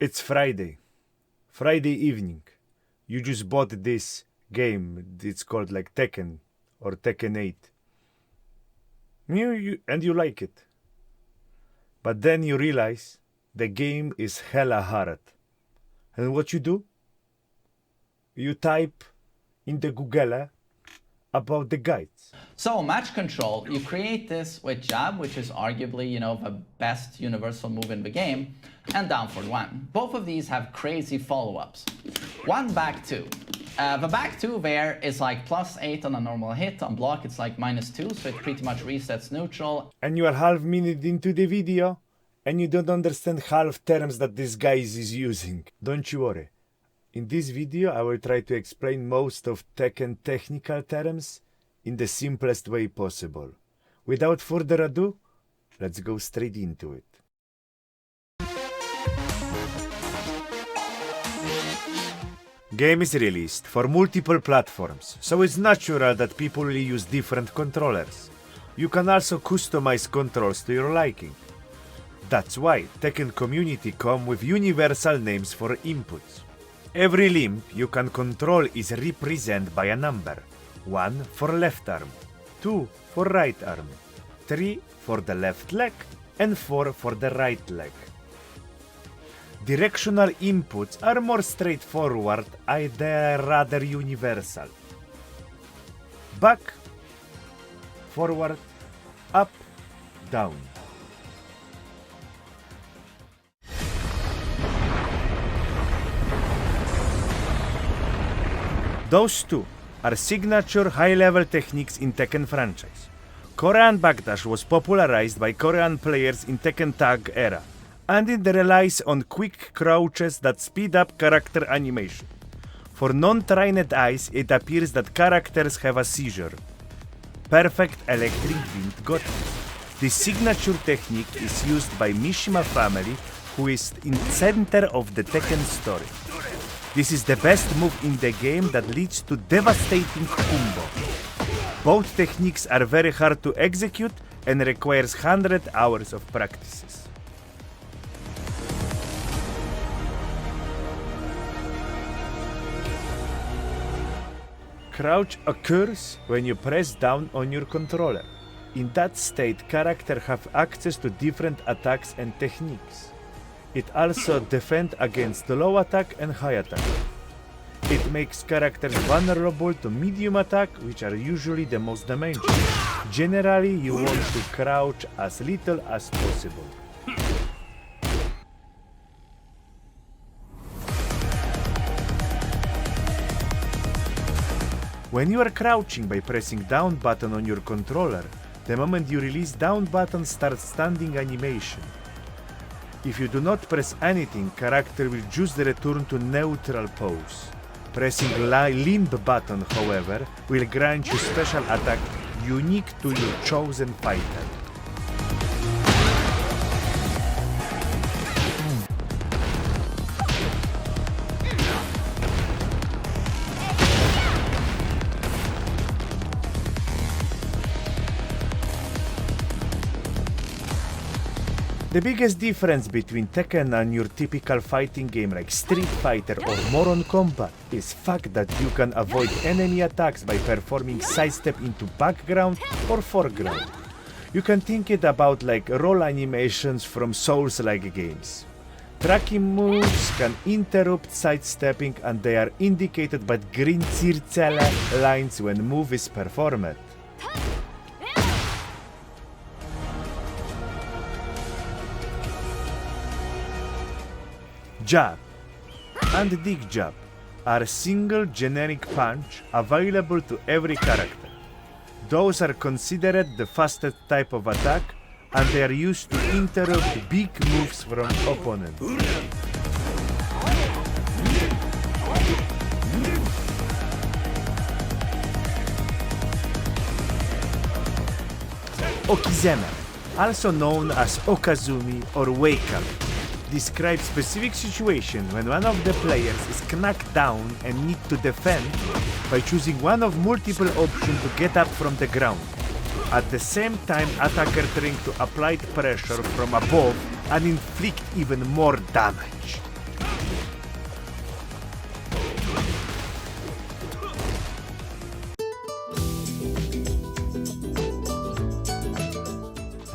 It's Friday evening. You just bought this game. It's called like Tekken or Tekken 8. And you like it. But then you realize the game is hella hard. And what you do? You type in the Google about the guides. So match control, you create this with jab, which is arguably, the best universal move in the game, and down for one. Both of these have crazy follow-ups. One back two. The back two there is like +8 on a normal hit. On block, it's like -2, so it pretty much resets neutral. And you are half minute into the video, and you don't understand half terms that this guy is using. Don't you worry. In this video, I will try to explain most of Tekken technical terms in the simplest way possible. Without further ado, let's go straight into it. Game is released for multiple platforms, so it's natural that people will use different controllers. You can also customize controls to your liking. That's why Tekken community come with universal names for inputs. Every limb you can control is represented by a number. 1 for left arm, 2 for right arm, 3 for the left leg, and 4 for the right leg. Directional inputs are more straightforward and they are rather universal. Back, forward, up, down. Those two are signature high-level techniques in Tekken franchise. Korean backdash was popularized by Korean players in Tekken Tag era, and it relies on quick crouches that speed up character animation. For non-trained eyes, it appears that characters have a seizure. Perfect electric wind got it. This signature technique is used by Mishima family, who is in center of the Tekken story. This is the best move in the game that leads to devastating combo. Both techniques are very hard to execute and requires 100 hours of practices. Crouch occurs when you press down on your controller. In that state, characters have access to different attacks and techniques. It also defends against low attack and high attack. It makes characters vulnerable to medium attack, which are usually the most damaging. Generally, you want to crouch as little as possible. When you are crouching by pressing down button on your controller, the moment you release down button starts standing animation. If you do not press anything, character will just return to neutral pose. Pressing limb button, however, will grant you special attack unique to your chosen fighter. The biggest difference between Tekken and your typical fighting game like Street Fighter or Mortal Kombat is fact that you can avoid enemy attacks by performing sidestep into background or foreground. You can think it about like roll animations from Souls-like games. Tracking moves can interrupt sidestepping and they are indicated by green circle lines when move is performed. Jab and dig jab are single generic punch available to every character. Those are considered the fastest type of attack and they are used to interrupt big moves from opponents. Okizame, also known as Okizame or Wake Up, describes specific situation when one of the players is knocked down and need to defend by choosing one of multiple options to get up from the ground. At the same time, attacker trying to apply pressure from above and inflict even more damage.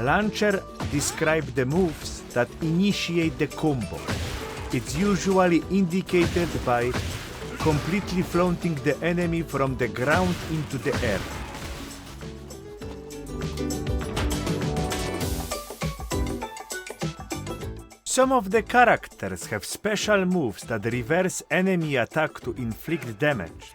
Launcher describe the moves that initiate the combo. It's usually indicated by completely flaunting the enemy from the ground into the air. Some of the characters have special moves that reverse enemy attack to inflict damage.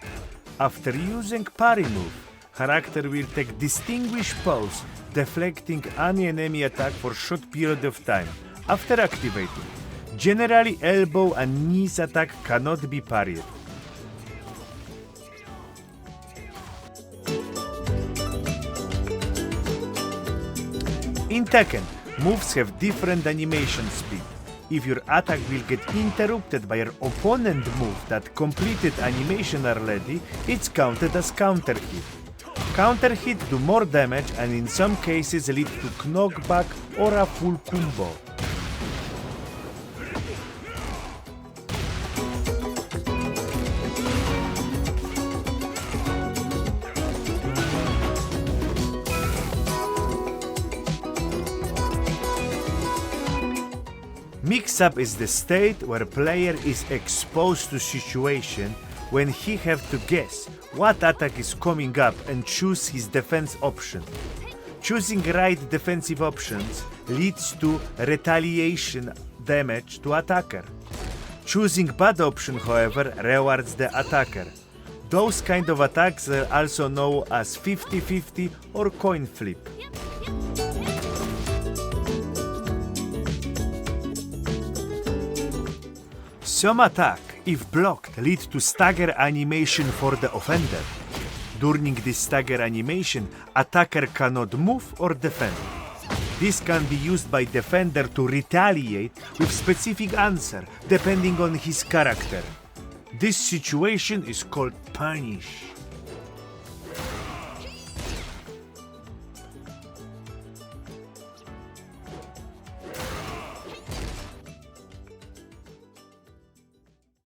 After using Parry move, character will take distinguished pose, deflecting any enemy attack for short period of time. After activating, generally elbow and knees attack cannot be parried. In Tekken, moves have different animation speed. If your attack will get interrupted by your opponent move that completed animation already, it's counted as counter hit. Counter hit do more damage and in some cases lead to knockback or a full combo. Mixup is the state where player is exposed to situation when he have to guess what attack is coming up and choose his defense option. Choosing right defensive options leads to retaliation damage to attacker. Choosing bad option, however, rewards the attacker. Those kind of attacks are also known as 50-50 or coin flip. Some attack, if blocked, lead to stagger animation for the offender. During this stagger animation, attacker cannot move or defend. This can be used by defender to retaliate with specific answer depending on his character. This situation is called punish.